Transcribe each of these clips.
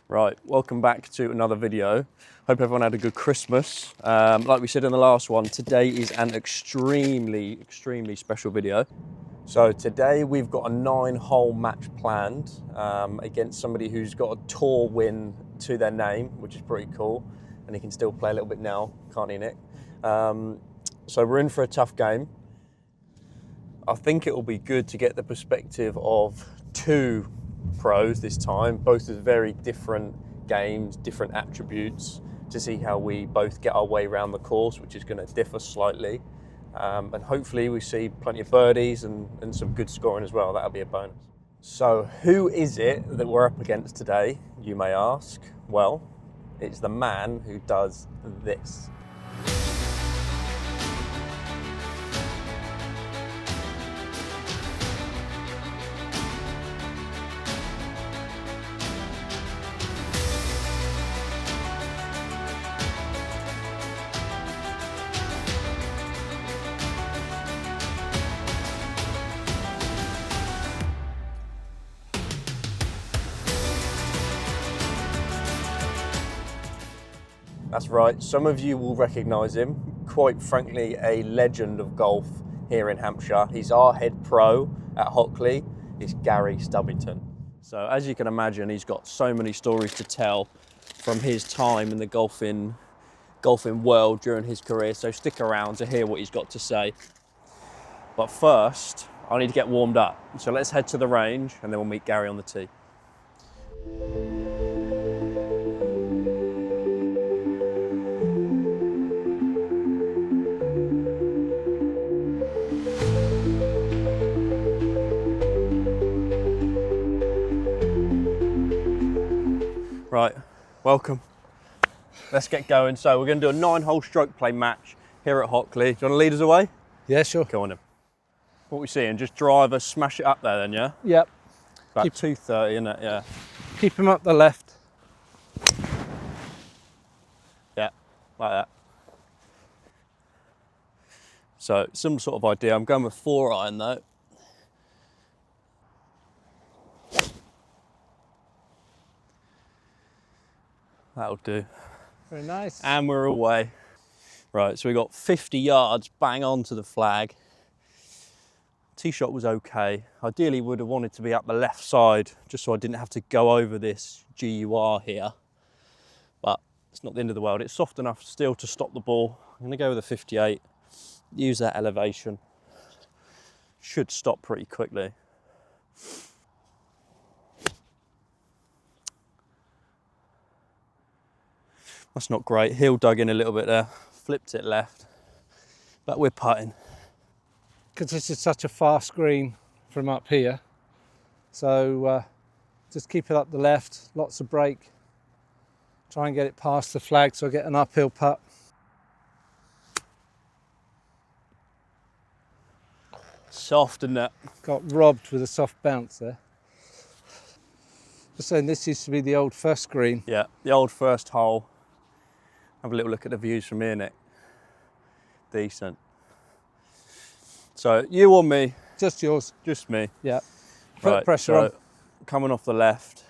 Right, welcome back to another video. Hope everyone had a good Christmas. Like we said in the last one, today is an extremely special video. So today we've got a 9-hole match planned against somebody who's got a tour win to their name, which is pretty cool. And he can still play a little bit now, can't he, Nick? So we're in for a tough game. I think it will be good to get the perspective of two pros this time, both with very different games, different attributes, to see how we both get our way around the course, which is going to differ slightly. And hopefully we see plenty of birdies and some good scoring as well. That'll be a bonus. So who is it that we're up against today, you may ask? Well, it's the man who does this. That's right, some of you will recognise him. Quite frankly, a legend of golf here in Hampshire. He's our head pro at Hockley. It's Gary Stubbington. So as you can imagine, he's got so many stories to tell from his time in the golfing world during his career. So stick around to hear what he's got to say. But first, I need to get warmed up. So let's head to the range and then we'll meet Gary on the tee. Right, welcome. Let's get going. So we're going to do a 9-hole stroke play match here at Hockley. Do you want to lead us away? Yeah, sure. Go on then. What are we seeing? Just driver, smash it up there then, yeah? Yep. About 230, isn't it? Yeah. Keep him up the left. Yeah, like that. So some sort of idea. I'm going with 4-iron though. That'll do. Very nice. And we're away. Right, so we got 50 yards bang onto the flag. Tee shot was okay. Ideally would have wanted to be up the left side just so I didn't have to go over this GUR here. But it's not the end of the world. It's soft enough still to stop the ball. I'm going to go with a 58. Use that elevation. Should stop pretty quickly. That's not great. Heel dug in a little bit there. Flipped it left. But we're putting. Because this is such a fast green from up here. So just keep it up the left. Lots of break. Try and get it past the flag so I get an uphill putt. Soft, isn't it? Got robbed with a soft bounce there. Just saying, this used to be the old first green. Yeah, the old first hole. Have a little look at the views from here, Nick. Decent. So, you or me? Just yours. Just me. Yeah. Put Right, pressure so on. coming off the left.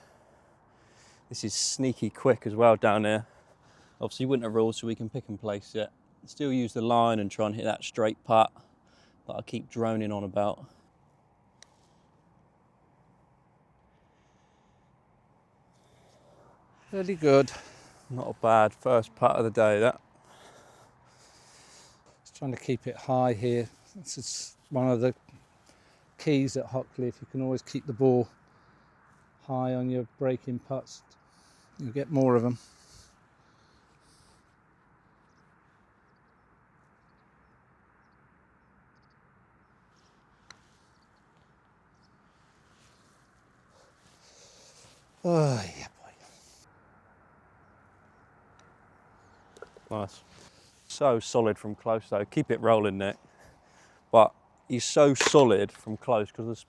This is sneaky quick as well down here. Obviously winter rules, so we can pick and place it. Still use the line and try and hit that straight putt that I keep droning on about. Really good. Not a bad first putt of the day, that. Just trying to keep it high here. This is one of the keys at Hockley. If you can always keep the ball high on your breaking putts, you'll get more of them. Oh, yeah, boy. Nice. So solid from close though. Keep it rolling, Nick. But he's so solid from close because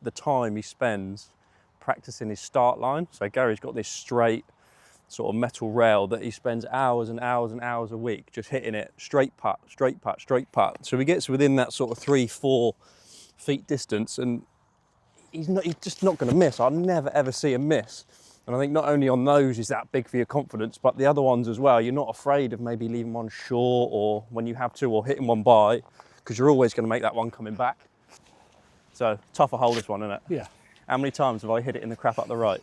the time he spends practicing his start line. So Gary's got this straight sort of metal rail that he spends hours and hours and hours a week just hitting it straight putt, straight putt, straight putt. So he gets within that sort of 3-4 feet distance and he's just not going to miss. I'll never ever see him miss. And I think not only on those is that big for your confidence, but the other ones as well. You're not afraid of maybe leaving one short or when you have to, or hitting one by, because you're always going to make that one coming back. So tougher hole this one, isn't it? Yeah. How many times have I hit it in the crap up the right?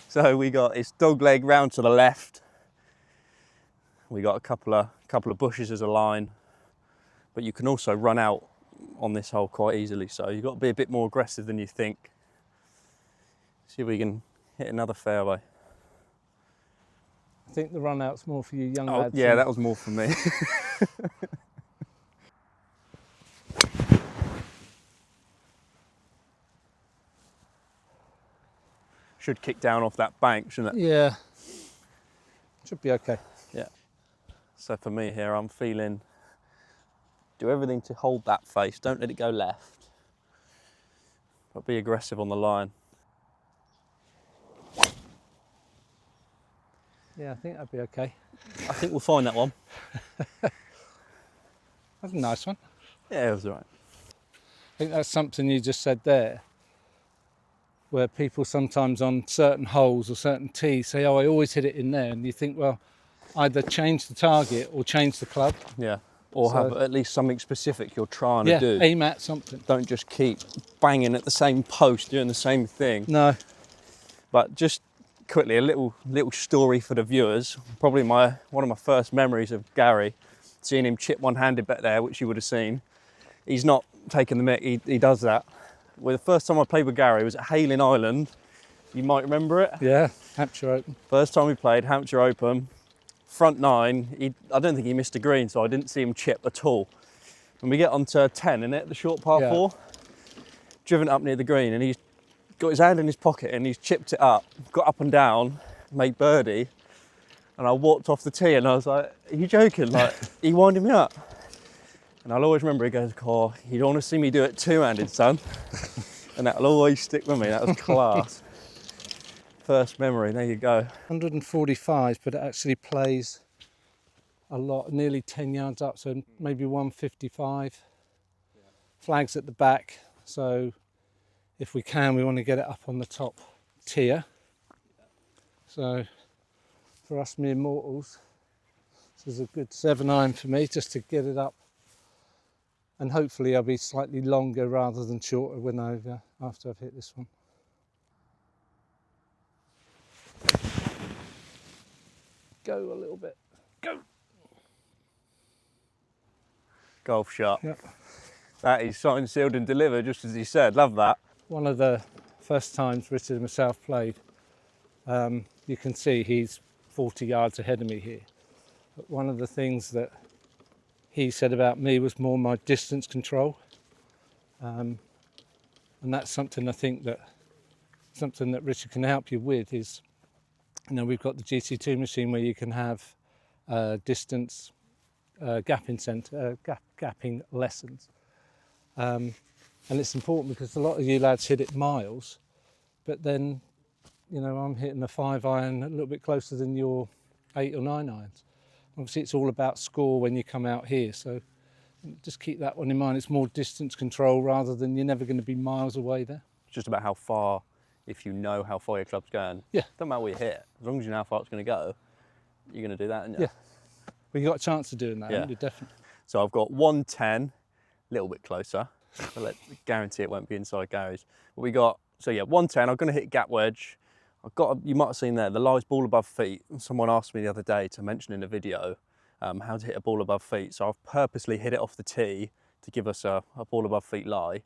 So we got its dog leg round to the left. We got a couple of bushes as a line, but you can also run out on this hole quite easily. So you've got to be a bit more aggressive than you think. See if we can hit another fairway. I think the run out's more for you young Oh, lads. yeah, that was more for me. Should kick down off that bank, shouldn't it? Yeah. Should be okay. Yeah. So for me here, I'm feeling, do everything to hold that face. Don't let it go left. But be aggressive on the line. Yeah, I think that'd be okay. I think we'll find that one. That's a nice one. Yeah, it was all right. I think that's something you just said there, where people sometimes on certain holes or certain tees say, oh, I always hit it in there. And you think, well, either change the target or change the club. Yeah. Or So- have at least something specific you're trying Yeah, to do. aim at something. Don't just keep banging at the same post, doing the same thing. No. But just quickly, a little story for the viewers. Probably one of my first memories of Gary, seeing him chip one-handed back there, which you would have seen. He's not taking the mick, he does that. Well, the first time I played with Gary was at Hayling Island. You might remember it. Yeah, Hampshire Open. First time we played, Hampshire Open, front nine. I don't think he missed a green, so I didn't see him chip at all. When we get onto 10, innit, the short par Yeah. 4, driven up near the green, and he's got his hand in his pocket and he's chipped it up, got up and down, made birdie, and I walked off the tee and I was like, are you joking? Like, he winding me up. And I'll always remember he goes, oh, you don't want to see me do it two-handed, son. And that'll always stick with me. That was class. First memory, there you go. 145, but it actually plays a lot, nearly 10 yards up, so maybe 155. Flags at the back, so if we can, we want to get it up on the top tier. So for us mere mortals, this is a good 7-iron for me, just to get it up. And hopefully I'll be slightly longer rather than shorter when after I've hit this one. Go a little bit. Go! Golf shot. Yep. That is signed, sealed and delivered, just as he said. Love that. One of the first times Richard and myself played, you can see he's 40 yards ahead of me here. But one of the things that he said about me was more my distance control. And that's something I think that Richard can help you with is, we've got the GC2 machine where you can have distance gapping lessons. And it's important because a lot of you lads hit it miles, but then, I'm hitting a 5-iron a little bit closer than your 8 or 9 irons. Obviously, it's all about score when you come out here, so just keep that one in mind. It's more distance control rather than you're never going to be miles away there. It's just about how far, if you know how far your club's going. Yeah. Doesn't matter where you hit. As long as you know how far it's going to go, you're going to do that, aren't you? Yeah. Well, you got a chance of doing that, Yeah. haven't you? Definitely. So I've got 110, a little bit closer. But guarantee it won't be inside Gary's. But we got, 110. I'm going to hit gap wedge. You might have seen there, the lie's ball above feet. Someone asked me the other day to mention in a video how to hit a ball above feet. So I've purposely hit it off the tee to give us a ball above feet lie.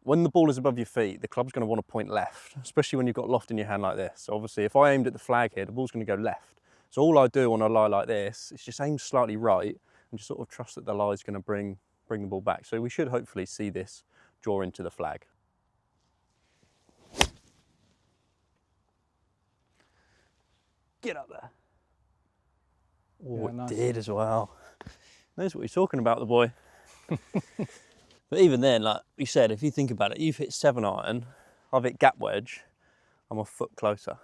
When the ball is above your feet, the club's going to want to point left, especially when you've got loft in your hand like this. So obviously, if I aimed at the flag here, the ball's going to go left. So all I do on a lie like this is just aim slightly right and just sort of trust that the lie's going to bring the ball back. So we should hopefully see this draw into the flag. Get up there. Oh, Yeah, it nice. did as well. Knows what he's talking about, the boy. But even then, like you said, if you think about it, you've hit 7-iron, I've hit gap wedge, I'm a foot closer.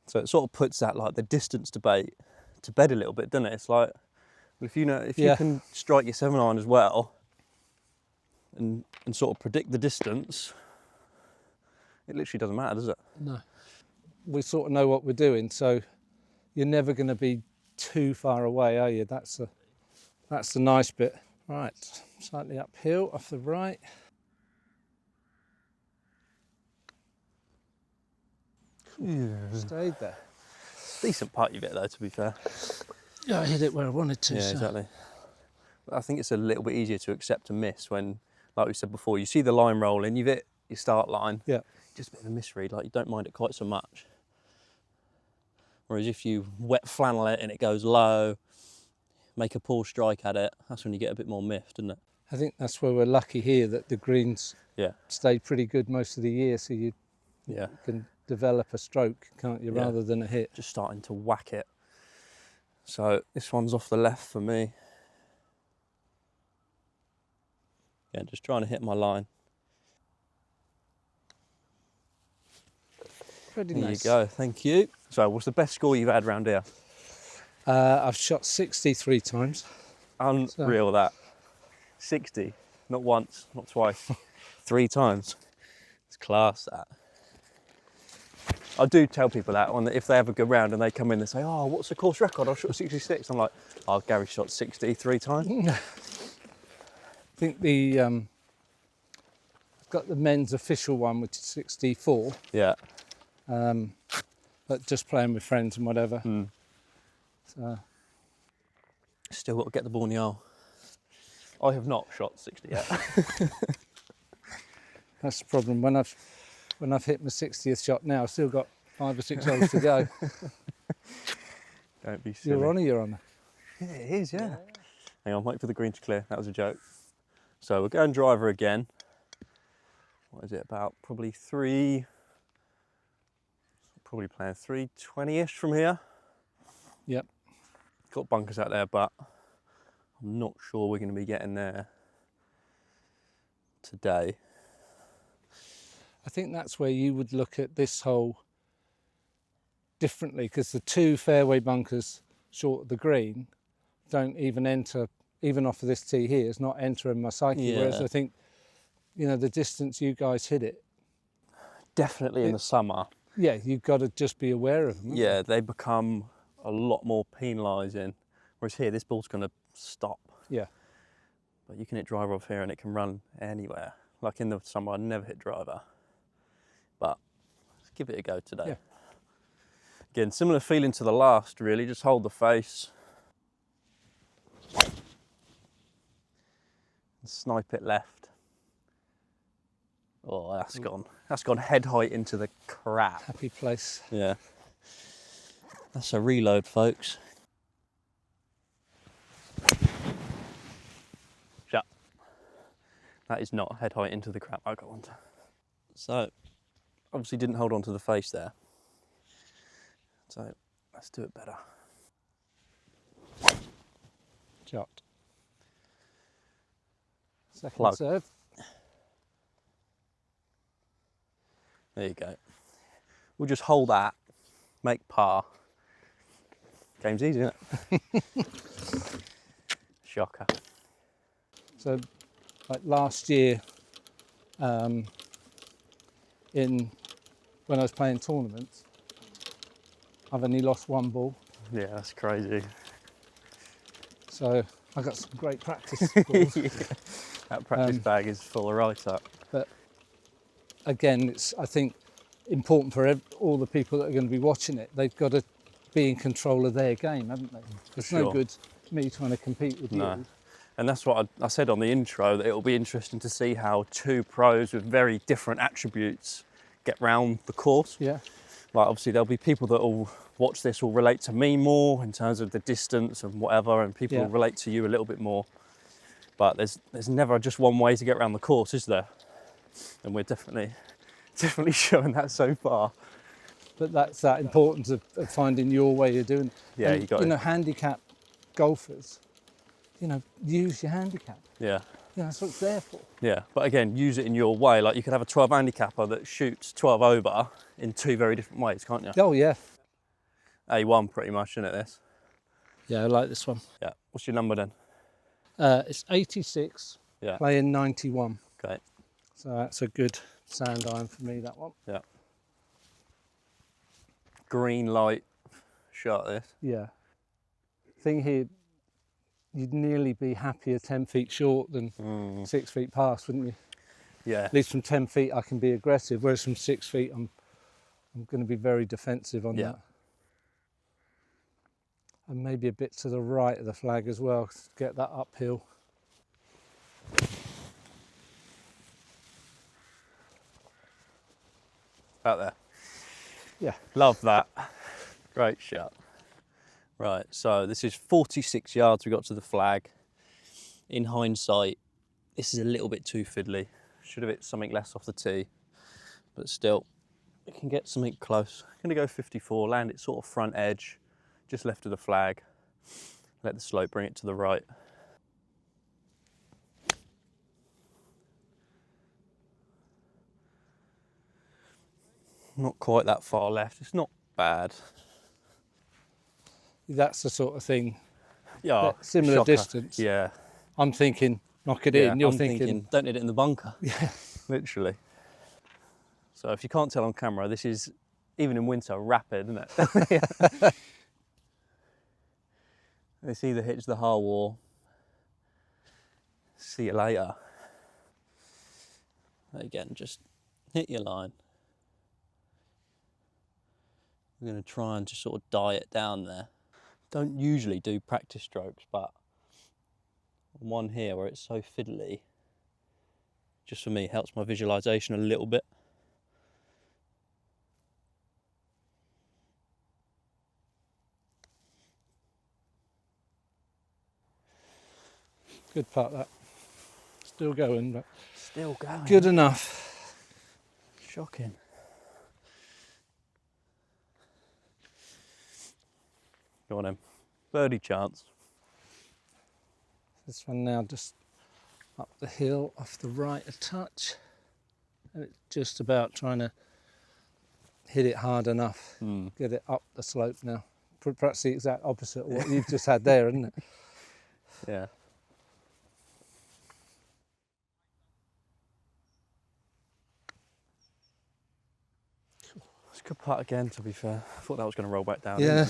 So it sort of puts that, like, the distance debate to bed a little bit, doesn't it? It's like, if you can strike your 7-iron as well and sort of predict the distance, it literally doesn't matter, does it? No. we sort of know what we're doing, so you're never going to be too far away, are you? That's the nice bit. Right, slightly uphill off the right. Stayed there. Decent putty bit though, to be fair. Yeah, I hit it where I wanted to. Yeah, so. exactly. But I think it's a little bit easier to accept a miss when, like we said before, you see the line rolling, you've hit your start line. Yeah. Just a bit of a misread, like you don't mind it quite so much. Whereas if you wet flannel it and it goes low, make a poor strike at it, that's when you get a bit more miffed, isn't it? I think that's where we're lucky here, that the greens Yeah. stayed pretty good most of the year, so you Yeah. can develop a stroke, can't you, Yeah. rather than a hit. Just starting to whack it. So this one's off the left for me. Yeah, just trying to hit my line. Pretty There nice. you go, thank you. So what's the best score you've had round here? I've shot 63 times. Unreal that. 60, not once, not twice, 3 times. It's class that. I do tell people that if they have a good round and they come in and say, oh, what's the course record? I shot 66. I'm like, oh, Gary shot 63 times. I think I've got the men's official one, which is 64, Yeah. but just playing with friends and whatever. So, Still got to get the ball in the hole. I have not shot 60 yet. that's the problem. When I've hit my 60th shot now, I've still got 5 or 6 holes to go. Don't be silly. You're on. Yeah, it is, yeah. Hang on, wait for the green to clear. That was a joke. So we're going driver again. What is it, about probably playing 320-ish from here. Yep. Got bunkers out there, but I'm not sure we're going to be getting there today. I think that's where you would look at this hole differently, because the 2 fairway bunkers short of the green don't even enter, even off of this tee here, is not entering my psyche. Yeah. Whereas I think, the distance you guys hit it, Definitely in the summer. yeah, you've got to just be aware of them. haven't Yeah, they become a lot more penalising. Whereas here, this ball's going to stop. you? Yeah. But you can hit driver off here and it can run anywhere. Like in the summer, I never hit driver. But let's give it a go today. Yeah. Again, similar feeling to the last, really. Just hold the face. And snipe it left. Oh, that's gone. That's gone head height into the crap. Happy place. Yeah. That's a reload, folks. Shut. That is not head height into the crap I got onto. So, obviously didn't hold on to the face there. So, let's do it better. Shot. Second Plug. serve. There you go. We'll just hold that, make par. Game's easy, isn't it? Shocker. So, like last year, when I was playing tournaments, I've only lost 1 ball. Yeah, that's crazy. So I got some great practice balls. Yeah. That practice bag is full of right up. But again, it's, I think, important for all the people that are going to be watching it. They've got to be in control of their game, haven't they? It's no Sure. good me trying to compete with No. you. And that's what I said on the intro, that it'll be interesting to see how 2 pros with very different attributes get round the course. Yeah, Like obviously there'll be people that will watch this will relate to me more in terms of the distance and whatever, and people will relate to you a little bit more. But there's never just one way to get around the course, is there? And we're definitely showing that so far. but that's that importance of finding your way of doing it. Yeah, And, you got it. handicap golfers, use your handicap. Yeah. That's what it's there for. Yeah, but again, use it in your way. Like you could have a 12 handicapper that shoots 12 over in 2 very different ways, can't you? Oh, yeah. A1 pretty much, isn't it, this? Yeah, I like this one. Yeah. What's your number then? It's 86, Yeah. playing 91. Okay. So that's a good sand iron for me, that one. Yeah. green light shot this. Yeah. Thing here, you'd nearly be happier 10 feet short than 6 feet past, wouldn't you? Yeah. At least from 10 feet I can be aggressive, whereas from 6 feet I'm going to be very defensive on that. And maybe a bit to the right of the flag as well, to get that uphill. Out there. Yeah. Love that. Great shot. Right, so this is 46 yards we got to the flag. In hindsight, this is a little bit too fiddly. Should have hit something less off the tee, but still, we can get something close. I'm gonna go 54, land it sort of front edge, just left of the flag. Let the slope bring it to the right. Not quite that far left, it's not bad. That's the sort of thing. Yeah, Similar shocker. distance. Yeah. I'm thinking, knock it in. You're I'm thinking, don't hit it in the bunker. Yeah. Literally. So if you can't tell on camera, this is, even in winter, rapid, isn't it? This either hits the hull or see you later. Again, just hit your line. We're going to try and just sort of die it down there. Don't usually do practice strokes, but one here where it's so fiddly, just for me, helps my visualization a little bit. Good putt that. Still going, but Still going. good enough. Shocking. Go on then. Birdie chance. This one now just up the hill, off the right a touch. And it's just about trying to hit it hard enough. Get it up the slope now. Perhaps the exact opposite of what you've just had there, isn't it? Yeah. It's a good putt again, to be fair. I thought that was going to roll back down. Yeah.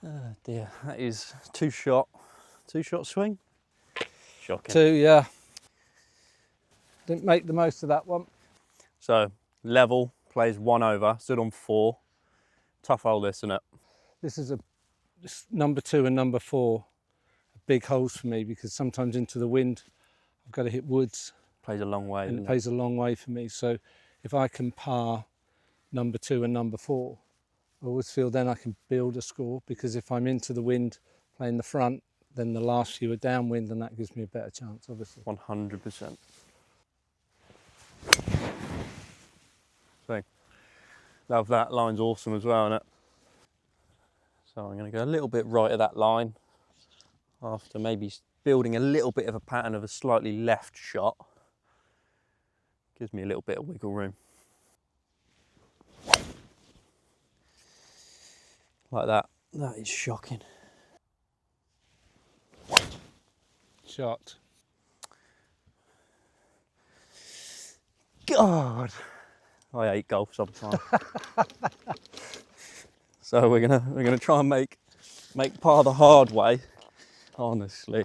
Oh dear, that is two shot swing. Shocking. 2, yeah. Didn't make the most of that one. So level, plays 1 over, stood on 4. Tough hole this, isn't it? This is this number 2 and number 4 are big holes for me because sometimes into the wind I've got to hit woods Plays a long way. and it doesn't plays a long way for me. So if I can par number 2 and number 4, I always feel then I can build a score, because if I'm into the wind playing the front, then the last few are downwind and that gives me a better chance, obviously. 100%. So, love that, line's awesome as well, isn't it? So I'm going to go a little bit right of that line after maybe building a little bit of a pattern of a slightly left shot. Gives me a little bit of wiggle room. Like that. That is shocking. Shot. God, I hate golf sometimes. So we're gonna try and make par the hard way, honestly.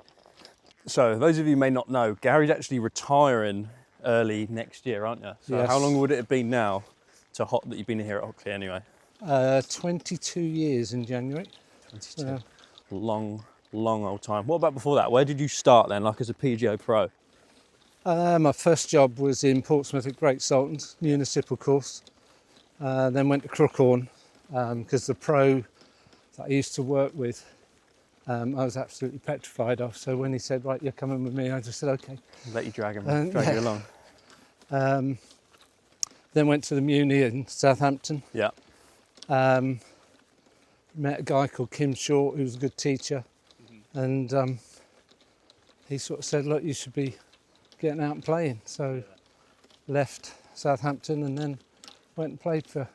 So those of you who may not know, Gary's actually retiring early next year, aren't you? So Yes. How long would it have been now that you've been here at Hockley anyway? 22 years in January. 22. Long old time. What about before that? Where did you start then, like as a PGA pro? My first job was in Portsmouth at Great Saltons, municipal course. Then went to Crookhorn because the pro that I used to work with, I was absolutely petrified of. So when he said, right, you're coming with me, I just said, okay. Let you drag you along. Then went to the Muni in Southampton. Yeah. Met a guy called Kim Short, who was a good teacher. And he sort of said, look, you should be getting out and playing. So left Southampton and then went and played for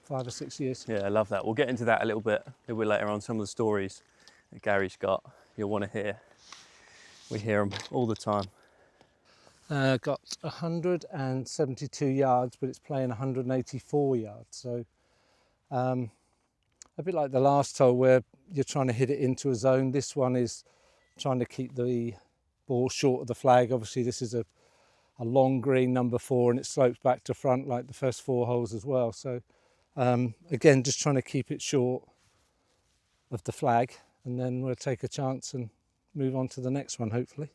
5 or 6 years. Yeah, I love that. We'll get into that a little bit later on, some of the stories that Gary's got. You'll want to hear. We hear them all the time. Got 172 yards, but it's playing 184 yards. So a bit like the last hole where you're trying to hit it into a zone. This one is trying to keep the ball short of the flag. Obviously this is a long green, number 4, and it slopes back to front like the first 4 holes as well. So again, just trying to keep it short of the flag, and then we'll take a chance and move on to the next one, hopefully.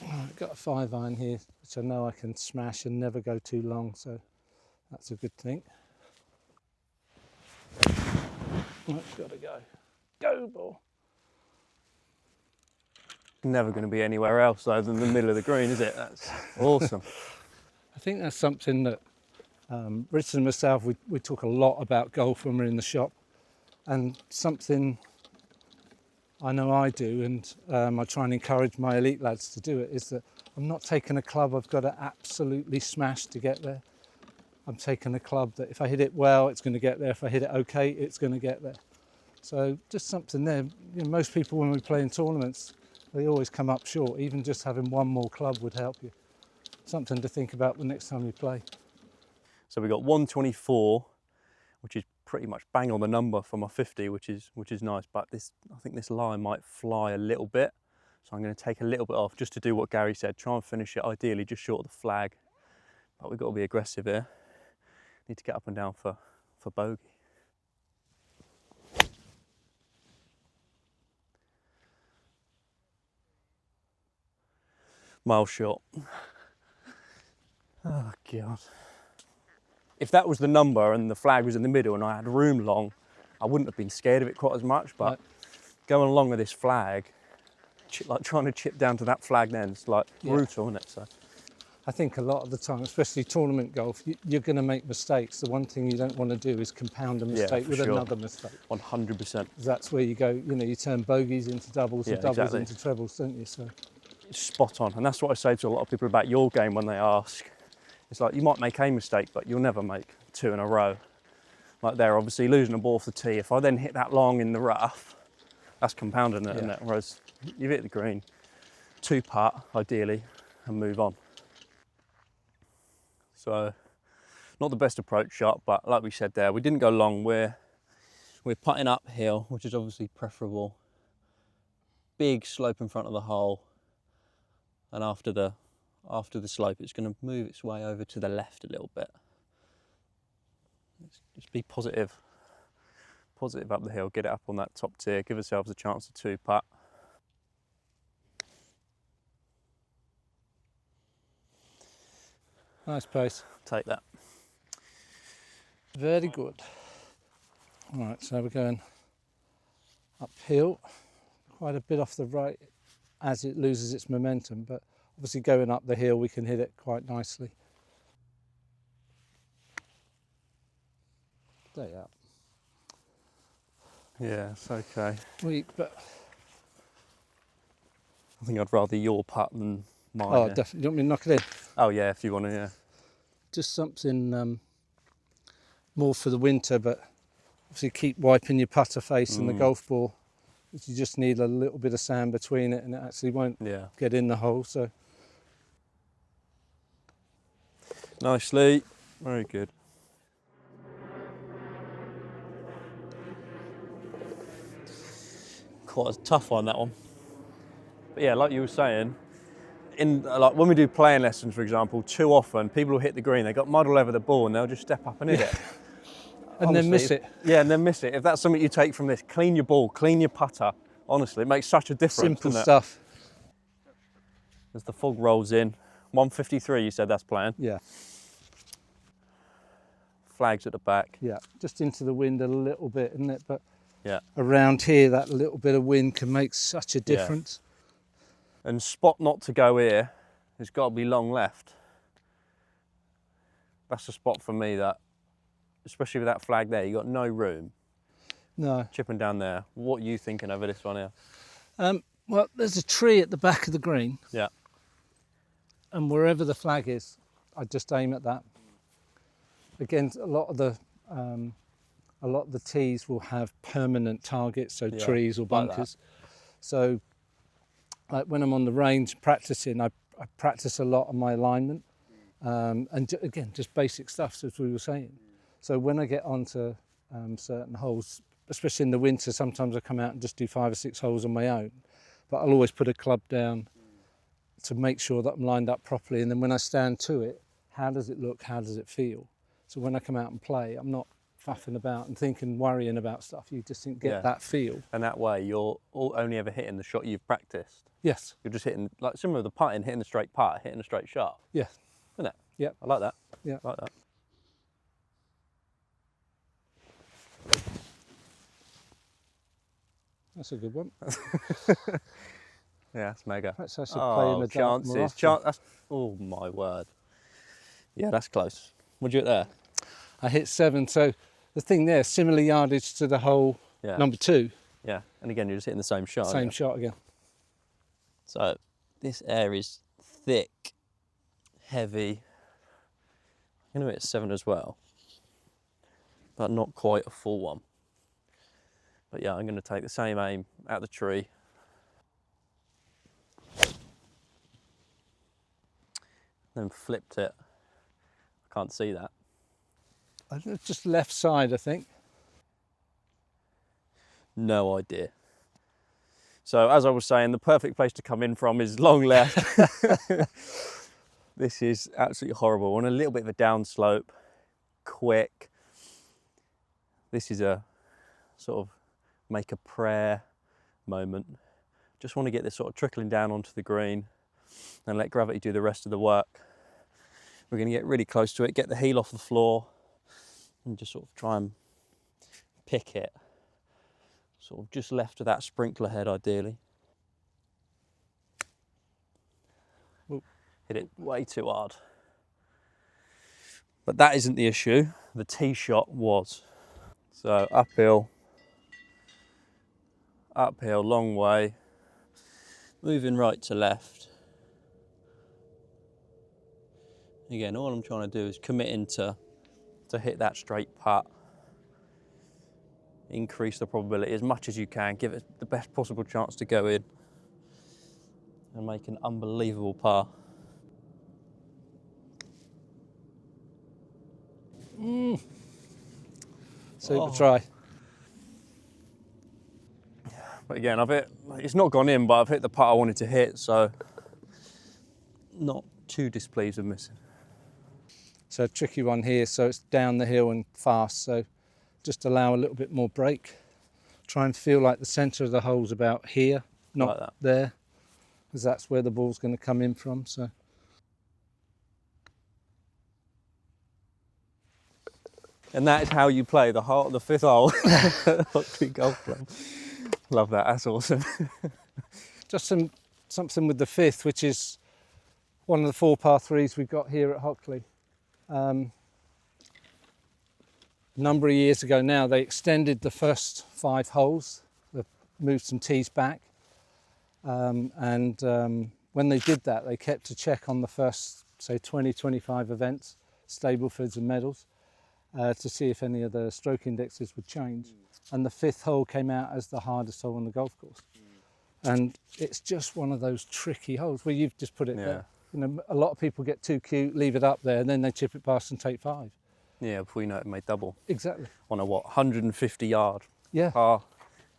I've got a 5-iron here, which I know I can smash and never go too long, so that's a good thing. Oh, it's got to go. Go, ball. Never going to be anywhere else though than the middle of the green, is it? That's awesome. I think that's something that Richard and myself, we talk a lot about golf when we're in the shop, and something I know I do, and I try and encourage my elite lads to do it, is that I'm not taking a club I've got to absolutely smash to get there. I'm taking a club that if I hit it well, it's going to get there. If I hit it okay, it's going to get there. So just something there. You know, most people when we play in tournaments, they always come up short. Even just having one more club would help you. Something to think about the next time you play. So we got 124, which is pretty much bang on the number for my 50, which is nice. But I think this line might fly a little bit, so I'm going to take a little bit off just to do what Gary said. Try and finish it ideally just short of the flag. But we've got to be aggressive here. Need to get up and down for bogey. Mile shot. Oh God. If that was the number and the flag was in the middle and I had room long, I wouldn't have been scared of it quite as much, but going along with this flag, like trying to chip down to that flag then, it's like brutal, isn't it? So I think a lot of the time, especially tournament golf, you're going to make mistakes. The one thing you don't want to do is compound a mistake with another mistake. 100%. That's where you go, you know, you turn bogeys into doubles and doubles into trebles, don't you? So spot on. And that's what I say to a lot of people about your game when they ask. It's like, you might make a mistake, but you'll never make 2 in a row. Like there, obviously losing a ball off the tee. If I then hit that long in the rough, that's compounding it, isn't it? Whereas you've hit the green, 2-putt ideally, and move on. So, not the best approach shot, but like we said there, we didn't go long. We're putting uphill, which is obviously preferable. Big slope in front of the hole, and after the slope, it's going to move its way over to the left a little bit. Let's just be positive up the hill, get it up on that top tier, give ourselves a chance to 2-putt. nice pace. Take that. Very good. All right, so we're going uphill, quite a bit off the right as it loses its momentum, but obviously going up the hill we can hit it quite nicely. Stay up. Yeah, it's okay. Weak, but I think I'd rather your putt than mine. Oh, definitely. You want me to knock it in? Oh yeah, if you want to, yeah. Just something more for the winter, but obviously keep wiping your putter face and the golf ball. You just need a little bit of sand between it and it actually won't get in the hole. So nicely, very good. Quite a tough one, that one. But yeah, like you were saying, like when we do playing lessons, for example, too often people will hit the green, they got mud all over the ball and they'll just step up and hit it. and honestly, then miss it. Yeah, and then miss it. If that's something you take from this, clean your ball, clean your putter. Honestly, it makes such a difference. Simple stuff. As the fog rolls in, 153 you said that's playing? Yeah. Flags at the back. Yeah, just into the wind a little bit, isn't it? But yeah, around here, that little bit of wind can make such a difference. Yeah. And spot not to go here, it's got to be long left. That's the spot for me, that, especially with that flag there, you got no room. No. Chipping down there. What are you thinking over this one here? Well, there's a tree at the back of the green. Yeah. And wherever the flag is, I just aim at that. Again, a lot of the tees will have permanent targets, so trees or bunkers. So like when I'm on the range practicing, I I practice a lot on my alignment, and again, just basic stuff, as we were saying. So when I get onto certain holes, especially in the winter, sometimes I come out and just do 5 or 6 holes on my own, but I'll always put a club down to make sure that I'm lined up properly. And then when I stand to it, how does it look? How does it feel? So when I come out and play, I'm not faffing about and thinking, worrying about stuff. You just get that feel. And that way, you're only ever hitting the shot you've practiced. Yes. You're just hitting, like similar to the putting, hitting a straight putt, hitting a straight shot. Yeah. Isn't it? Yeah. I like that. Yeah. I like that. That's a good one. Yeah, that's mega. Perhaps I should play in the dark more often. Oh my word. Yeah, that's close. What'd you hit there? I hit 7. So the thing there, similar yardage to the hole number 2. Yeah, and again, you're just hitting the same shot. Same shot again. So this air is thick, heavy. I'm going to hit 7 as well, but not quite a full one. But yeah, I'm going to take the same aim at the tree. Then flipped it. I can't see that. Just left side, I think. No idea. So as I was saying, the perfect place to come in from is long left. This is absolutely horrible. On a little bit of a downslope, quick. This is a sort of make a prayer moment. Just want to get this sort of trickling down onto the green and let gravity do the rest of the work. We're going to get really close to it, get the heel off the floor and just sort of try and pick it. Sort of just left of that sprinkler head ideally. Ooh. Hit it way too hard. But that isn't the issue. The tee shot was. So uphill, long way, moving right to left. Again, all I'm trying to do is committing to hit that straight putt. Increase the probability as much as you can, give it the best possible chance to go in and make an unbelievable par. Super try. But again, it's not gone in, but I've hit the putt I wanted to hit, so not too displeased with missing. So a tricky one here, so it's down the hill and fast, so just allow a little bit more break. Try and feel like the centre of the hole's about here, not like that. there, because that's where the ball's going to come in from. So. And that is how you play the 5th hole Hockley Golf Club. Love that, that's awesome. Just something with the 5th, which is one of the 4 par 3s we've got here at Hockley. A number of years ago now, they extended the first 5 holes. They moved some tees back. When they did that, they kept a check on the first, say, 20, 25 events, Staplefords and medals, to see if any of the stroke indexes would change. And the 5th hole came out as the hardest hole on the golf course. And it's just one of those tricky holes where you've just put it there. You know, a lot of people get too cute, leave it up there, and then they chip it past and take 5. Yeah, before you know it made double. Exactly. On a 150 yard par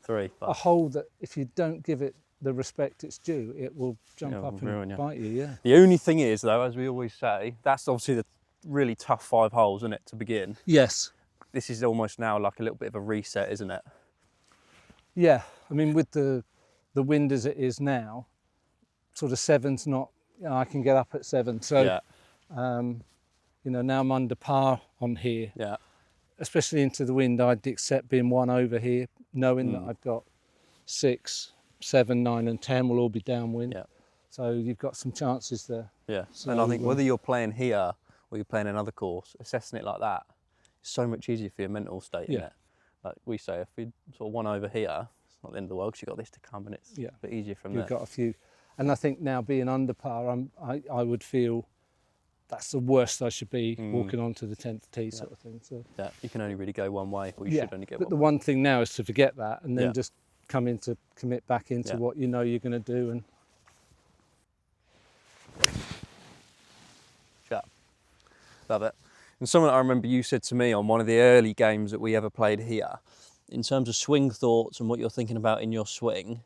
3. But a hole that if you don't give it the respect it's due, it will jump up and bite you, The only thing is, though, as we always say, that's obviously the really tough 5 holes, isn't it, to begin? Yes. This is almost now like a little bit of a reset, isn't it? Yeah, I mean, with the wind as it is now, sort of 7's not, you know, I can get up at 7. So, you know, now I'm under par on here. Yeah. Especially into the wind, I'd accept being 1 over here, knowing that I've got 6, 7, 9 and 10 will all be downwind. Yeah. So you've got some chances there. Yeah, so, and I think whether you're playing here or you're playing another course, assessing it like that is so much easier for your mental state, isn't it? Like we say, if we sort of 1 over here, it's not the end of the world because you've got this to come and it's a bit easier from there. You've got a few. And I think now being under par, I would feel that's the worst I should be walking onto the 10th tee sort of thing. So yeah, you can only really go one way, or you should only go but one the way. one thing now is to forget that and then just commit back into what you know you're going to do. And Love it. And something that I remember you said to me on one of the early games that we ever played here, in terms of swing thoughts and what you're thinking about in your swing,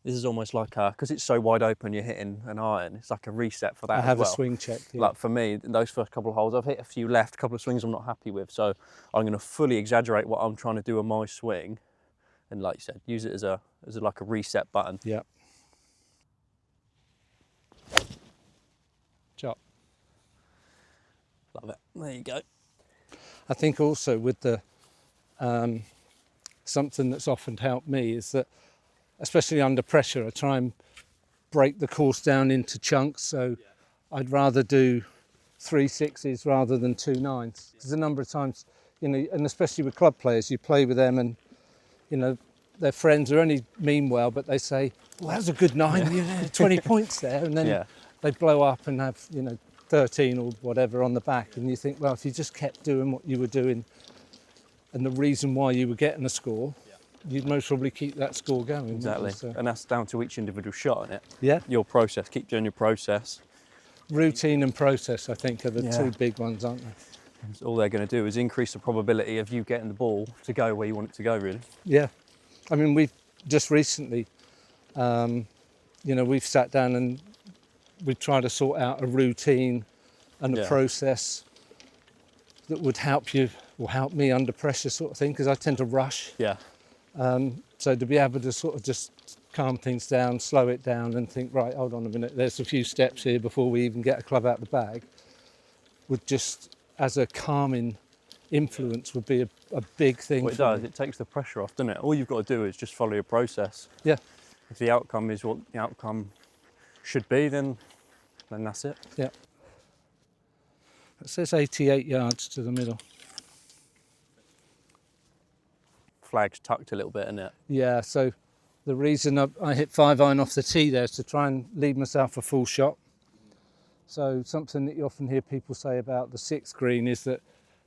this is almost like because it's so wide open, you're hitting an iron, it's like a reset for that I have as well. a swing check. Yeah. Like for me, in those first couple of holes, I've hit a few left, a couple of swings I'm not happy with, so I'm going to fully exaggerate what I'm trying to do on my swing, and like you said, use it as like a reset button. Yeah. Chop. Love it. There you go. I think also with the something that's often helped me is that, especially under pressure, I try and break the course down into chunks. So I'd rather do 3 6s rather than 2 9s. Because a number of times, you know, and especially with club players, you play with them and, you know, their friends are only mean well, but they say, well, that was a good 9, you know, 20 points there. And then they blow up and have, you know, 13 or whatever on the back. And you think, well, if you just kept doing what you were doing and the reason why you were getting a score, you'd most probably keep that score going. Exactly. And that's down to each individual shot, isn't it? Yeah. Your process, keep doing your process. Routine and process, I think, are the two big ones, aren't they? And all they're going to do is increase the probability of you getting the ball to go where you want it to go, really. Yeah. I mean, we've just recently, you know, we've sat down and we've tried to sort out a routine and a process that would help you or help me under pressure sort of thing, because I tend to rush. Yeah. So to be able to sort of just calm things down, slow it down and think, right, hold on a minute, there's a few steps here before we even get a club out of the bag, would just, as a calming influence, would be a big thing. What it does, it takes the pressure off, doesn't it? All you've got to do is just follow your process. Yeah. If the outcome is what the outcome should be, then that's it. Yeah. It says 88 yards to the middle. Flag's tucked a little bit, isn't it? Yeah, so the reason I hit 5-iron off the tee there is to try and leave myself a full shot. So something that you often hear people say about the 6th green is that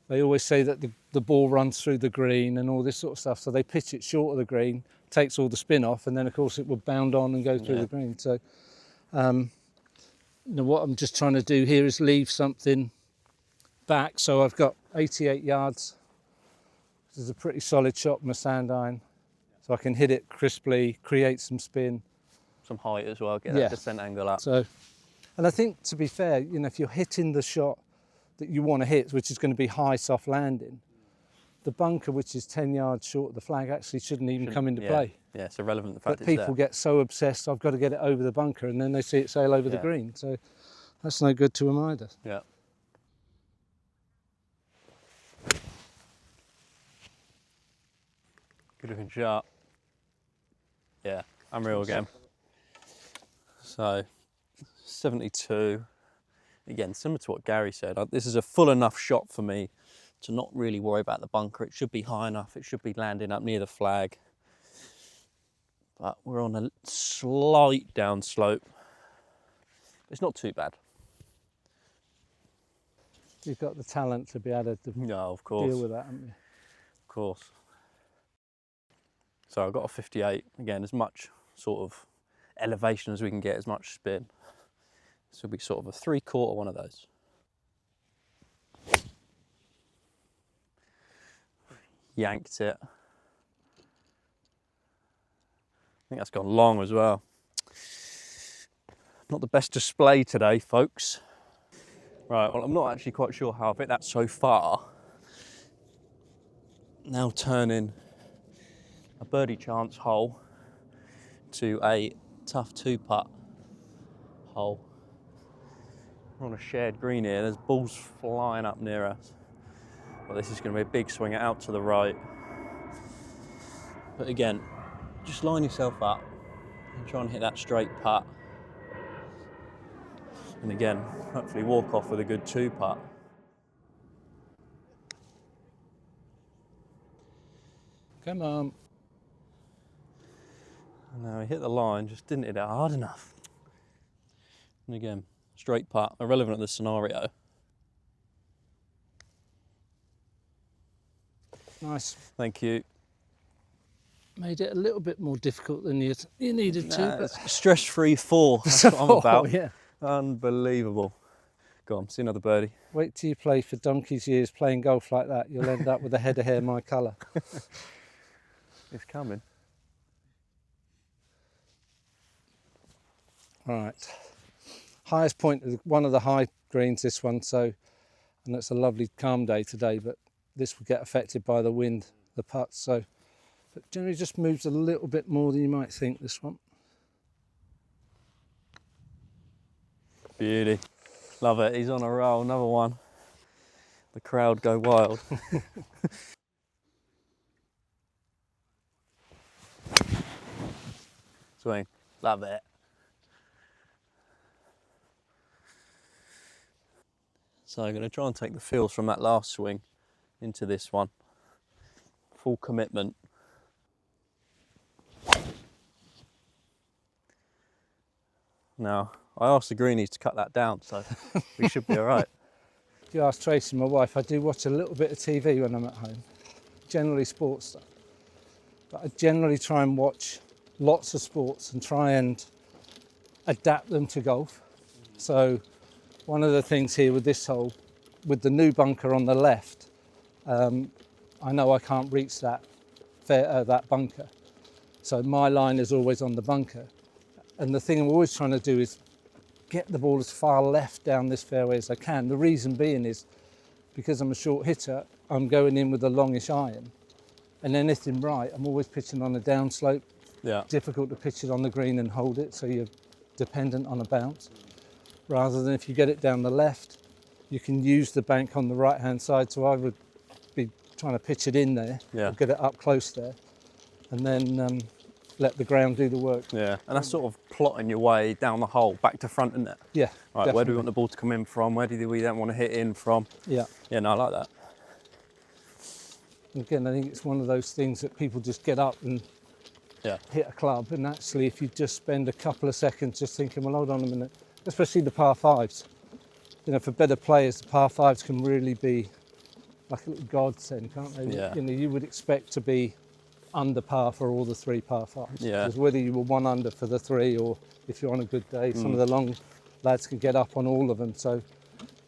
they always say that the ball runs through the green and all this sort of stuff. So they pitch it short of the green, takes all the spin off, and then of course it will bound on and go through the green. So you know, what I'm just trying to do here is leave something back. So I've got 88 yards. This is a pretty solid shot from a sand iron. So I can hit it crisply, create some spin. Some height as well, get that descent angle up. So, and I think, to be fair, you know, if you're hitting the shot that you want to hit, which is going to be high, soft landing, the bunker, which is 10 yards short of the flag, actually shouldn't even come into play. Yeah, it's irrelevant, the fact but people get so obsessed, I've got to get it over the bunker, and then they see it sail over the green. So that's no good to them either. Yeah. Good looking shot. Yeah, unreal again. So, 72. Again, similar to what Gary said, this is a full enough shot for me to not really worry about the bunker. It should be high enough, it should be landing up near the flag. But we're on a slight downslope. It's not too bad. You've got the talent to be able to of course. deal with that, haven't you? Of course. So I've got a 58, again, as much sort of elevation as we can get, as much spin. This will be sort of a 3/4 one of those. Yanked it. I think that's gone long as well. Not the best display today, folks. Right, well, I'm not actually quite sure how I've hit that so far. Now turning a birdie chance hole to a tough 2-putt hole. We're on a shared green here, there's balls flying up near us. Well, this is going to be a big swing out to the right. But again, just line yourself up and try and hit that straight putt. And again, hopefully walk off with a good 2-putt. Come on. No, he hit the line, just didn't hit it hard enough. And again, straight putt, irrelevant of the scenario. Nice. Thank you. Made it a little bit more difficult than you needed to. But Stress-free 4, that's what I'm about. Yeah. Unbelievable. Go on, see another birdie. Wait till you play for donkey's years playing golf like that. You'll end up with a head of hair my colour. It's coming. Right. Highest point is one of the high greens, this one, so, and it's a lovely calm day today, but this will get affected by the wind, the putts, so, but generally just moves a little bit more than you might think, this one. Beauty. Love it. He's on a roll. Another one. The crowd go wild. Swing. Love it. So I'm going to try and take the feels from that last swing into this one. Full commitment. Now, I asked the greenies to cut that down, so we should be all right. If you ask Tracy, my wife, I do watch a little bit of TV when I'm at home, generally sports stuff. But I generally try and watch lots of sports and try and adapt them to golf. So one of the things here with this hole, with the new bunker on the left, I know I can't reach that bunker. So my line is always on the bunker. And the thing I'm always trying to do is get the ball as far left down this fairway as I can. The reason being is because I'm a short hitter, I'm going in with a longish iron. And anything right, I'm always pitching on a downslope. Yeah. Difficult to pitch it on the green and hold it, so you're dependent on a bounce. Rather than if you get it down the left, you can use the bank on the right-hand side. So I would be trying to pitch it in there, or get it up close there, and then let the ground do the work. Yeah, and that's sort of plotting your way down the hole, back to front, isn't it? Yeah, right, definitely. Where do we want the ball to come in from? Where do we then want to hit in from? Yeah. Yeah, no, I like that. Again, I think it's one of those things that people just get up and hit a club, and actually if you just spend a couple of seconds just thinking, well, hold on a minute, especially the par fives. You know, for better players, the par fives can really be like a little godsend, can't they? Yeah. You know, you would expect to be under par for all the three par fives. Yeah. Because whether you were one under for the three, or if you're on a good day, some of the long lads can get up on all of them. So,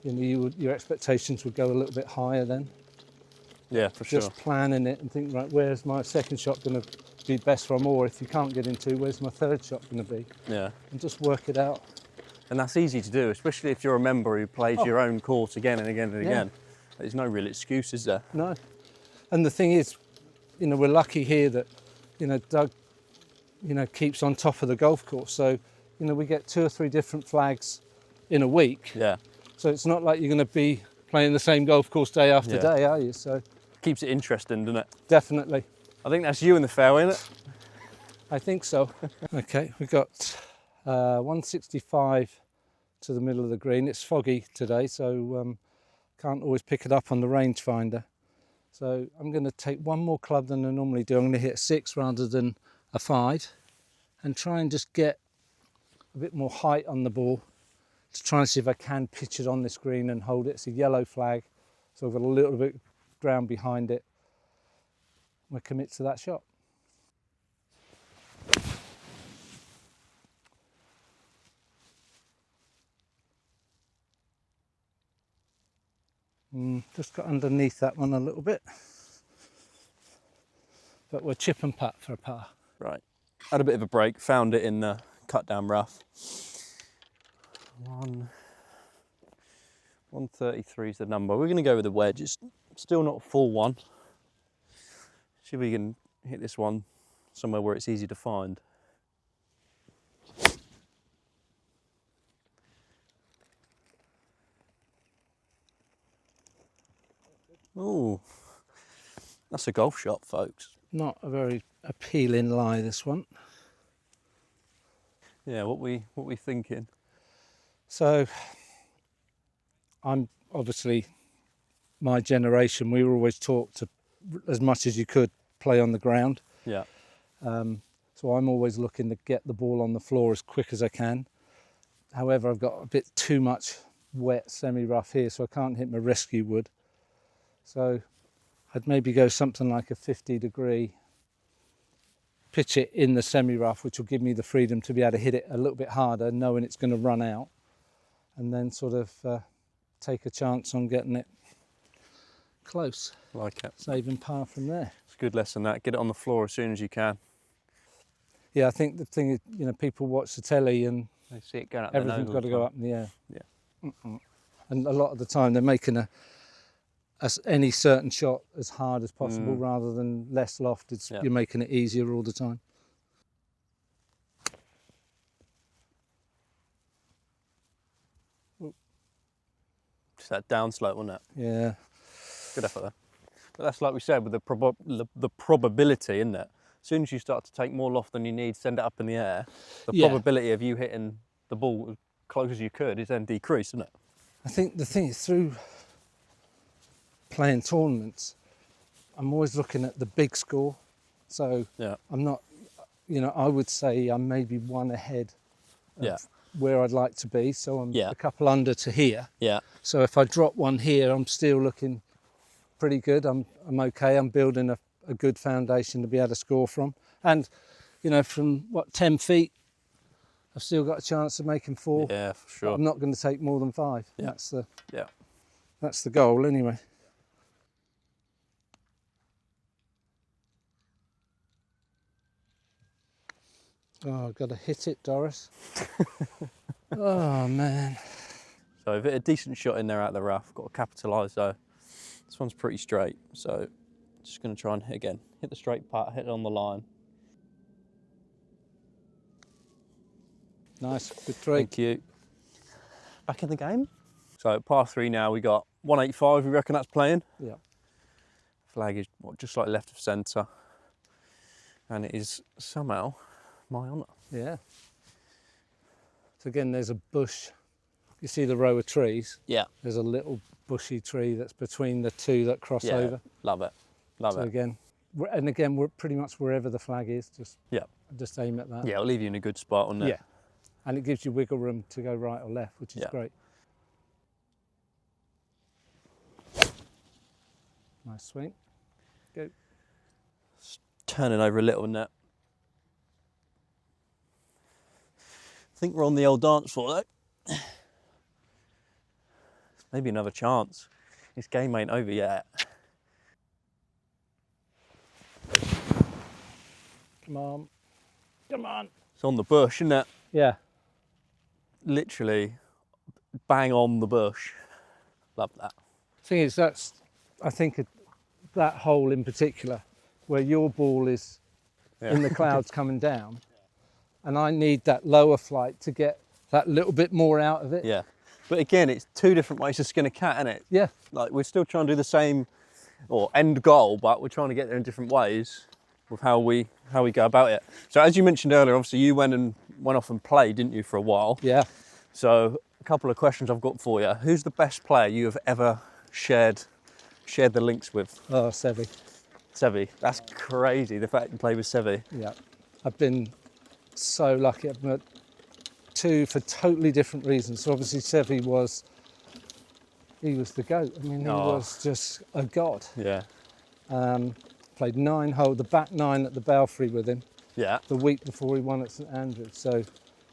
you know, your expectations would go a little bit higher then. Yeah, for sure. Just planning it and think, right, where's my second shot going to be best from? Or if you can't get into, where's my third shot going to be? Yeah. And just work it out. And that's easy to do, especially if you're a member who plays your own course again and again and again. There's no real excuse, is there? No. And the thing is, you know, we're lucky here that, you know, Doug, you know, keeps on top of the golf course. So, you know, we get 2 or 3 different flags in a week. Yeah. So it's not like you're going to be playing the same golf course day after day, are you? So keeps it interesting, doesn't it? Definitely. I think that's you in the fairway, isn't it? I think so. Okay, we've got 165 to the middle of the green. It's foggy today, so can't always pick it up on the rangefinder. So I'm going to take one more club than I normally do. I'm going to hit a 6 rather than a 5 and try and just get a bit more height on the ball to try and see if I can pitch it on this green and hold it. It's a yellow flag, so I've got a little bit of ground behind it. I'm going to commit to that shot. Just got underneath that one a little bit, but we're chip and putt for a par. Right. Had a bit of a break, found it in the cut down rough. 133 is the number. We're going to go with the wedge. It's still not a full one. See if we can hit this one somewhere where it's easy to find. Oh, that's a golf shot, folks. Not a very appealing lie, this one. Yeah, what we thinking? So, I'm obviously, my generation, we were always taught to, as much as you could, play on the ground. Yeah. So I'm always looking to get the ball on the floor as quick as I can. However, I've got a bit too much wet semi-rough here, so I can't hit my rescue wood. So I'd maybe go something like a 50-degree, pitch it in the semi-rough, which will give me the freedom to be able to hit it a little bit harder, knowing it's going to run out. And then sort of take a chance on getting it close, Like it. saving par from there. It's a good lesson that. Get it on the floor as soon as you can. Yeah, I think the thing is, you know, people watch the telly and They see it going up their nose everything's all got the to go time. up in the air. Yeah. And a lot of the time they're making any certain shot as hard as possible rather than less loft. You're making it easier all the time. Just that down slope, wasn't it? Yeah. Good effort there. But that's like we said with the probability, isn't it? As soon as you start to take more loft than you need, send it up in the air, the probability of you hitting the ball as close as you could is then decreased, isn't it? I think the thing is, through playing tournaments, I'm always looking at the big score. So I'm not, you know, I would say I'm maybe one ahead of where I'd like to be. So I'm a couple under to here. Yeah. So if I drop one here, I'm still looking pretty good. I'm okay. I'm building a good foundation to be able to score from. And, you know, from 10 feet, I've still got a chance of making 4. Yeah, for sure. I'm not going to take more than 5. Yeah. That's the goal anyway. Oh, I've got to hit it, Doris. Oh, man. So I've hit a decent shot in there out of the rough. Got to capitalise though. This one's pretty straight, so just going to try and hit again. Hit the straight part, hit it on the line. Nice, good three. Thank you. Back in the game. So par 3 now, we got 185, you reckon that's playing? Yeah. Flag is just like left of centre. And it is somehow my honour. Yeah. So again, there's a bush. You see the row of trees? Yeah. There's a little bushy tree that's between the two that cross over. Love it. Love So it. again, we're pretty much wherever the flag is, just aim at that. Yeah, it'll leave you in a good spot, won't it? Yeah. And it gives you wiggle room to go right or left, which is great. Nice swing. Go. Turning over a little net. I think we're on the old dance floor though. Maybe another chance. This game ain't over yet. Come on. Come on. It's on the bush, isn't it? Yeah. Literally bang on the bush. Love that. Thing is, I think that hole in particular, where your ball is in the clouds coming down, and I need that lower flight to get that little bit more out of it. Yeah. But again, it's 2 different ways to skin a cat, isn't it? Yeah. Like we're still trying to do the same end goal, but we're trying to get there in different ways with how we go about it. So as you mentioned earlier, obviously you went off and played, didn't you, for a while? Yeah. So a couple of questions I've got for you. Who's the best player you have ever shared the links with? Oh, Seve. Seve. That's crazy, the fact you played with Seve. Yeah. I've been so lucky. I've met 2 for totally different reasons. So obviously Seve was the GOAT. I mean, he was just a god. Yeah. Played 9 holes, the back 9 at the Belfry with him. Yeah. The week before he won at St Andrews. So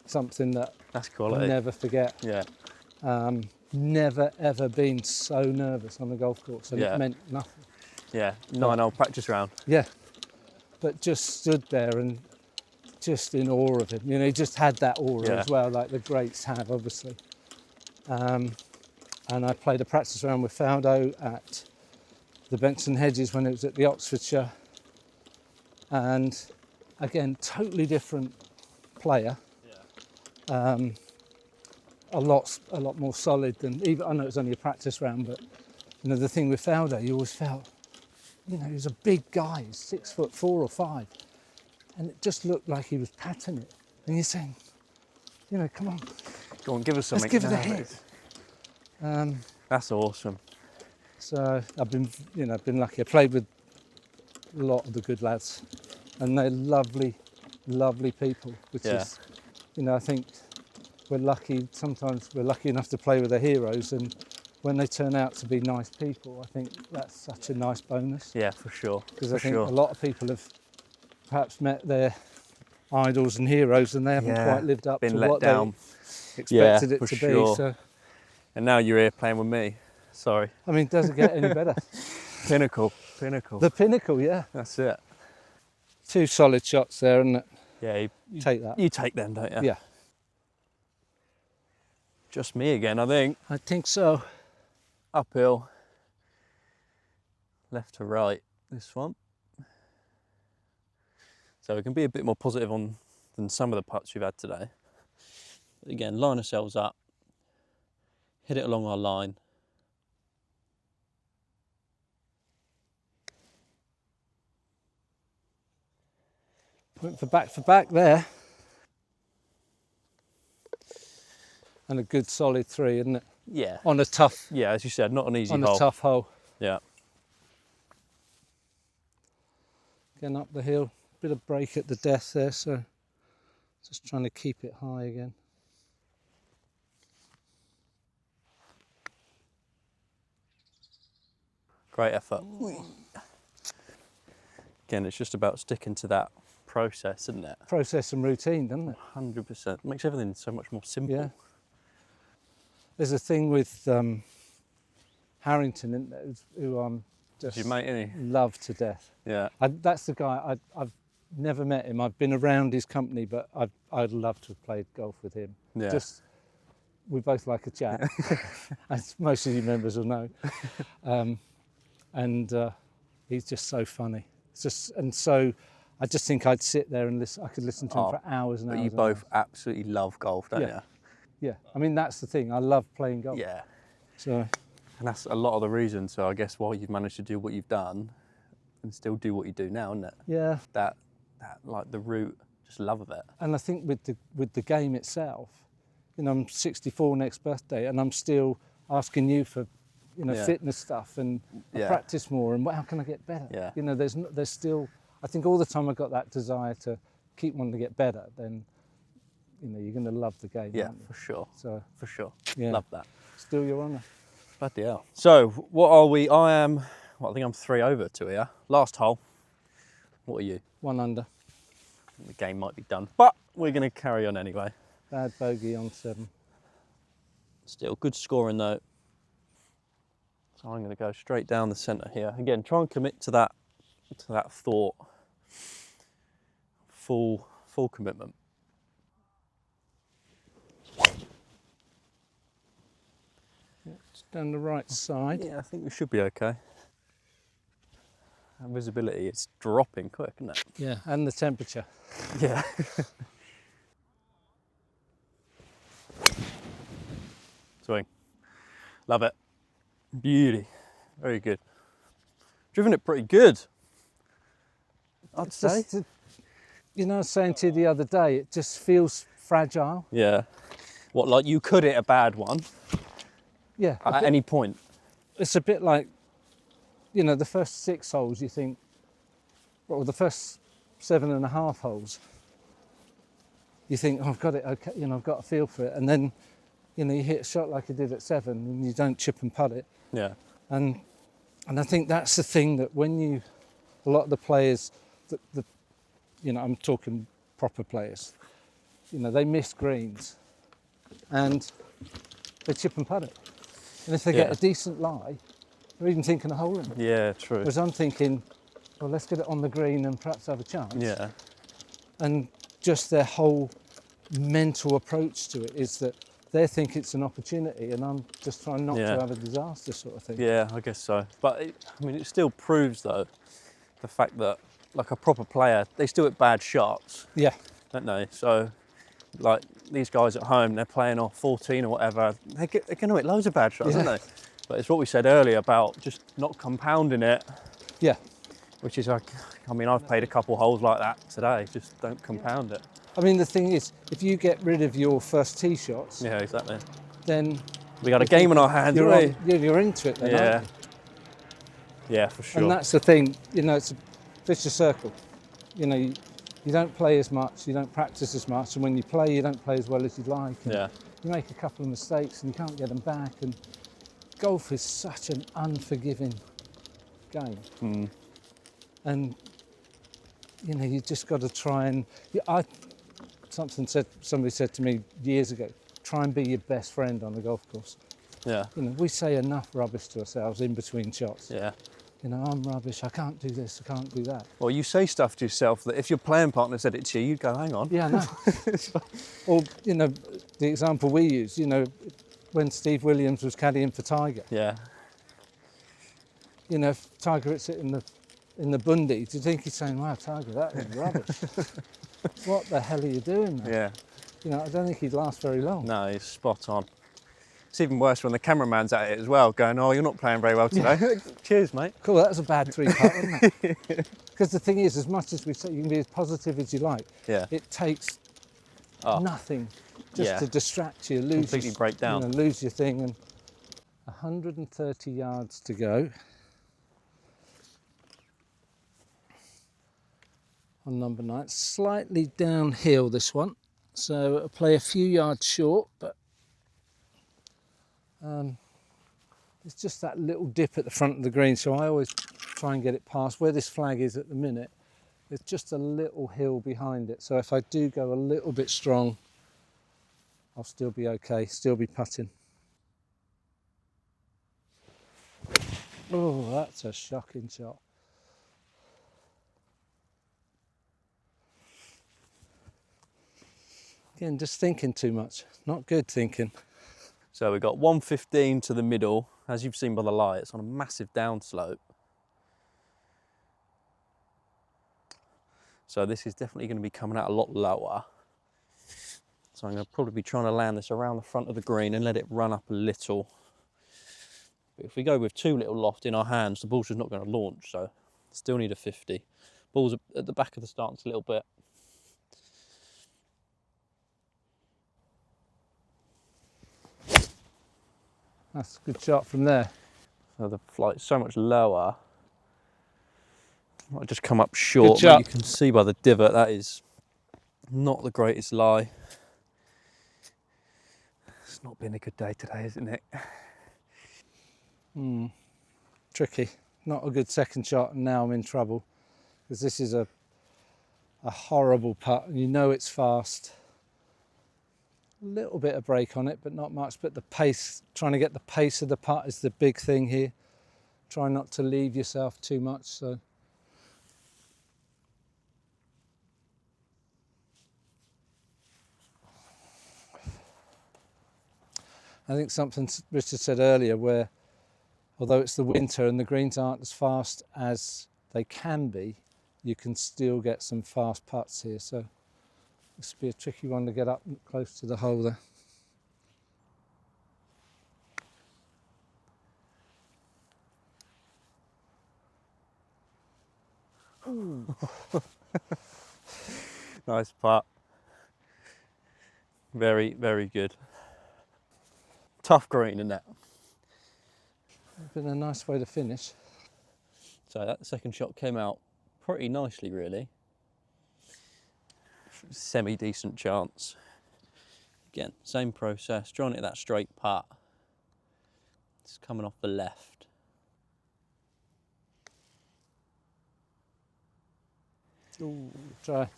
something that That's quality. I'll never forget. Yeah. Never ever been so nervous on the golf course, and it meant nothing. Yeah. 9-hole practice round. Yeah. But just stood there and just in awe of him. You know, he just had that aura as well, like the greats have, obviously. And I played a practice round with Faldo at the Benson Hedges when it was at the Oxfordshire. And again, totally different player. A lot more solid than, even I know it was only a practice round, but you know, the thing with Faldo, you always felt, you know, he was a big guy, 6'4" or 5, and it just looked like he was patting it. And you're saying, you know, come on, Go on, give us something. let's give it a hit. That's awesome. So I've been lucky. I played with a lot of the good lads, and they're lovely, lovely people, which is, you know, I think we're lucky. Sometimes we're lucky enough to play with the heroes, and when they turn out to be nice people, I think that's such a nice bonus. Yeah, for sure. Because I think a lot of people have perhaps met their idols and heroes, and they haven't quite lived up to what they expected it to be. So And now you're here playing with me. Sorry. I mean, does it get any better? Pinnacle. The pinnacle, yeah. That's it. 2 solid shots there, isn't it? Yeah, Take that. you take them, don't you? Yeah. Just me again, I think. I think so. Uphill. Left to right, this one. So we can be a bit more positive on than some of the putts we've had today. But again, line ourselves up, hit it along our line. Went for back there. And a good solid 3, isn't it? Yeah. On a tough, Yeah, as you said, not an easy on hole. a tough hole. Yeah. Getting up the hill, bit of break at the death there, so just trying to keep it high again. Great effort. Again, it's just about sticking to that process, isn't it? Process and routine, doesn't it? 100%. Makes everything so much more simple. Yeah. There's a thing with Harrington, isn't there, who I'm just Your mate, innit? love to death. Yeah. That's the guy, I've never met him. I've been around his company, but I'd love to have played golf with him. Yeah. Just, we both like a chat, as most of you members will know. He's just so funny. It's just, and so I just think I'd sit there and listen. I could listen to him for hours and hours. But you both absolutely love golf, don't Yeah. Yeah, I mean, that's the thing. I love playing golf. you? Yeah. So, And that's a lot of the reason. So I guess why you've managed to do what you've done and still do what you do now, isn't it? yeah. That like the root, just love of it. And I think with the game itself, you know, I'm 64 next birthday, and I'm still asking you for, you know, Yeah. fitness stuff and Yeah. practice more, and how can I get better? Yeah. You know, there's still, I think all the time I've got that desire to keep wanting to get better, then, you know, you're going to love the game. Yeah, aren't you? for sure. So, For sure. yeah. Love that. Still your honour. Bloody hell. So what are we? I think I'm 3 over to here. Last hole. What are you? 1 under. The game might be done, but we're going to carry on anyway. Bad bogey on 7. Still good scoring though. So I'm going to go straight down the centre here. Again, try and commit to that thought. Full commitment. It's down the right side. Yeah, I think we should be okay. Our visibility is dropping quick, isn't it? Yeah, and the temperature. Yeah. Swing. Love it. Beauty. Very good. Driven it pretty good, I'd It's say. just, you know, I was saying to you the other day, it just feels fragile. Yeah. What, like you could hit a bad one Yeah, at any point? it's a bit like, you know, the first 6 holes you think, well, the first 7.5 holes, you think, oh, I've got it, okay, you know, I've got a feel for it. And then, you know, you hit a shot like you did at 7 and you don't chip and putt it. Yeah. And I think that's the thing that when a lot of the players, you know, I'm talking proper players, you know, they miss greens and they chip and putt it. And if they get Yeah. a decent lie, they're even thinking a hole in it. Yeah, true. Whereas I'm thinking, well, let's get it on the green and perhaps have a chance. Yeah. And just their whole mental approach to it is that they think it's an opportunity and I'm just trying not Yeah. to have a disaster sort of thing. Yeah, I guess so. But it still proves though the fact that like a proper player, they still hit bad shots, Yeah. don't they? So like these guys at home, they're playing off 14 or whatever, they're going to hit loads of bad shots, Yeah. aren't they? But it's what we said earlier about just not compounding it, Yeah. which is like, I mean, I've played a couple holes like that today, just don't compound it. I mean, the thing is, if you get rid of your first tee shots, Yeah, exactly. then We got a game in our hands, you're, haven't you're into it then, Yeah. aren't you? Yeah, for sure. And that's the thing, you know, it's a vicious circle. You know, you don't play as much, you don't practice as much, and when you play, you don't play as well as you'd like. And Yeah. you make a couple of mistakes and you can't get them back. And golf is such an unforgiving game. Mm. And, you know, you just got to try and... somebody said to me years ago, try and be your best friend on the golf course. Yeah. You know, we say enough rubbish to ourselves in between shots. Yeah. You know, I'm rubbish, I can't do this, I can't do that. Well, you say stuff to yourself that if your playing partner said it to you, you'd go, hang on. Yeah, I know. Or, you know, the example we use, you know, when Steve Williams was caddying for Tiger. Yeah. You know, if Tiger hits it in the bundy, do you think he's saying, wow, Tiger, that is rubbish. What the hell are you doing, man? Yeah. You know, I don't think he'd last very long. No, he's spot on. It's even worse when the cameraman's at it as well, going, oh, you're not playing very well today. Yeah. Cheers, mate. Cool, that was a bad 3-putt, wasn't it? Because the thing is, as much as we say you can be as positive as you like, yeah. it takes nothing just to distract you, completely break down. You know, lose your thing. And 130 yards to go on number 9. Slightly downhill, this one, so it'll play a few yards short, but it's just that little dip at the front of the green, so I always try and get it past where this flag is at the minute. There's just a little hill behind it, so if I do go a little bit strong, I'll still be okay, still be putting. Oh, that's a shocking shot. Again, just thinking too much, not good thinking. So we've got 115 to the middle. As you've seen by the light, it's on a massive downslope. So this is definitely going to be coming out a lot lower. So I'm going to probably be trying to land this around the front of the green and let it run up a little. But if we go with too little loft in our hands, the ball's just not going to launch, so still need a 50. Ball's at the back of the stance a little bit. That's a good shot from there. So the flight's so much lower. Might just come up short, good shot. But you can see by the divot that is not the greatest lie. It's not been a good day today, isn't it? Tricky. Not a good second shot, and now I'm in trouble because this is a horrible putt, and you know it's fast. A little bit of break on it, but not much. But the pace, trying to get the pace of the putt is the big thing here. Try not to leave yourself too much. So I think something Richard said earlier, where although it's the winter and the greens aren't as fast as they can be, you can still get some fast putts here. So this will be a tricky one to get up close to the hole there. Nice putt. Very, very good. Tough green, isn't it? It's been a nice way to finish. So that second shot came out pretty nicely, really. Semi-decent chance. Again, same process, trying to hit that straight putt. It's coming off the left. Ooh, try.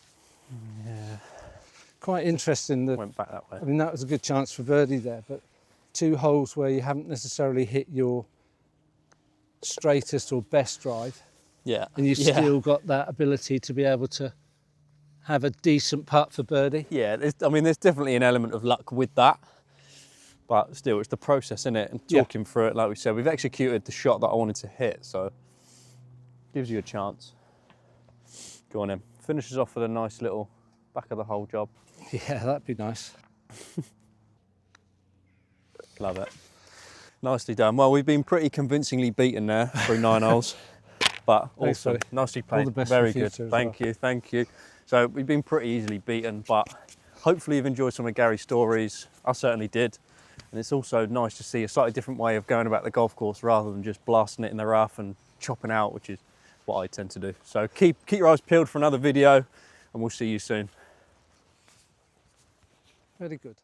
Yeah. Quite interesting. Went back that way. I mean, that was a good chance for birdie there, but 2 holes where you haven't necessarily hit your straightest or best drive. Yeah. And you've still got that ability to be able to have a decent putt for birdie. Yeah, there's definitely an element of luck with that. But still, it's the process, isn't it? And talking through it, like we said, we've executed the shot that I wanted to hit, so gives you a chance. Go on in. Finishes off with a nice little back of the hole job. Yeah, that'd be nice. Love it. Nicely done. Well, we've been pretty convincingly beaten there through 9 holes, but awesome. Nicely played. All the best Very for the good. future as Thank you, thank you. So we've been pretty easily beaten, but hopefully you've enjoyed some of Gary's stories. I certainly did. And it's also nice to see a slightly different way of going about the golf course rather than just blasting it in the rough and chopping out, which is what I tend to do. So keep your eyes peeled for another video, and we'll see you soon. Very good.